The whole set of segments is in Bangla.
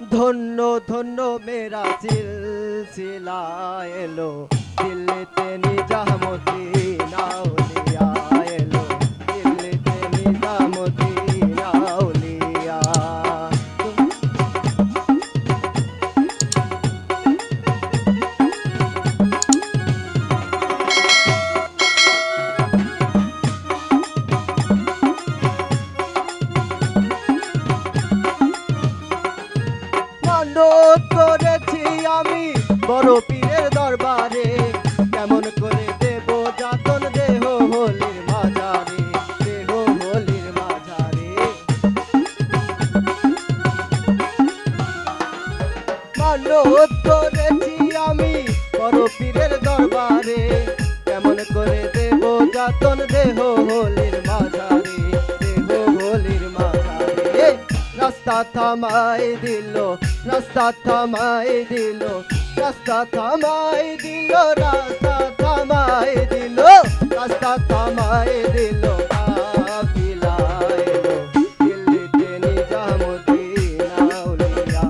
ধন্য ধন্য মেরা সিলসিলা এলো দিল্লিতে নিজামুদ্দিন আউলিয়া এলো দিল্লিতে নিজামুদ্দিন আউলিয়া। মানত করেছি আমি বড় পীরের দরবারে, কেমন করে দেব যাতন দেহ হলির মাঝারে, দেহ হলির মাঝারে। মানত করেছি আমি বড় পীরের দরবারে, কেমন করে দেব যাতন দেহ হলির মাঝারে, দেহ হলির মাঝারে। রাস্তা থামাই দিল, রাস্তা থামাই দিল, রাস্তা থামাই দিল, রাস্তা থামাই দিল, রাস্তা থামাই দিল। কাফিলা এলো দিল্লিতে নিজামুদ্দিন আউলিয়া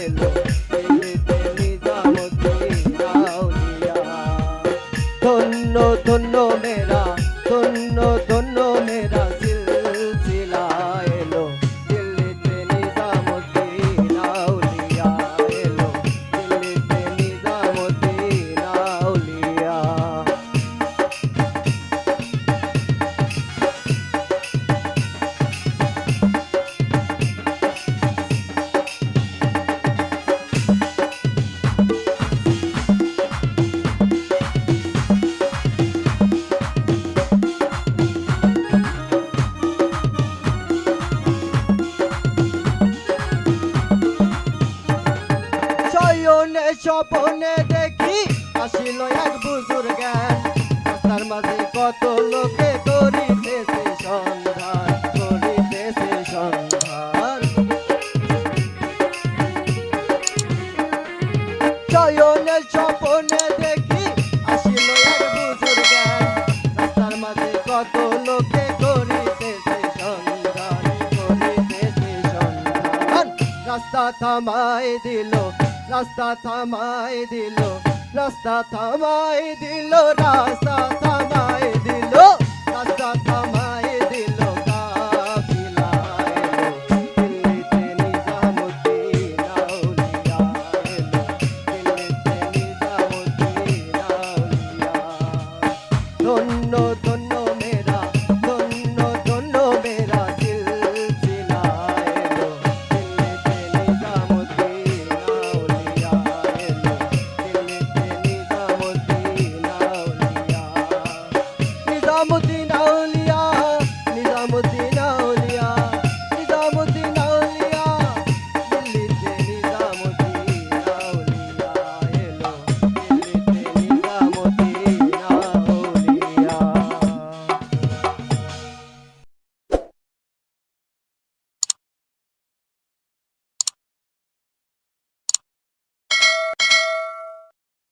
এলো দিল্লিতে নিজামুদ্দিন আউলিয়া। ধন্য ধন্য মেরা, ধন্য ধন্য মেরা সিলসিলা এলো দিল্লিতে নিজামুদ্দিন আউলিয়া এলো দিল্লিতে নিজামুদ্দিন আউলিয়া। শয়নে স্বপনে দেখি আসিল এক বুজুর জ্ঞান, রাস্তার মাঝে কত লোকে করিতেছে সন্ধান, করিতেছে সন্ধান। শয়নে স্বপনে দেখি আসিল এক বুজুর জ্ঞান, রাস্তার মাঝে কত লোকে করিতেছে সন্ধান, করিতেছে সন্ধান। রাস্তা থামাই দিল, রাস্তা থামাই দিল, রাস্তা থামাই দিল, রাস্তা থামাই দিল, রাস্তা থামাই দিল। কাফিলা এলো দিল্লিতে নিজামুদ্দিন আউলিয়া এলো দিল্লিতে নিজামুদ্দিন আউলিয়া। ধন্য ধন্য মেরা, ধন্য ধন্য মেরা সিলসিলা এলো দিল্লিতে নিজামুদ্দিন আউলিয়া এলো দিল্লিতে নিজামুদ্দিন আউলিয়া। নিজামুদ্দিন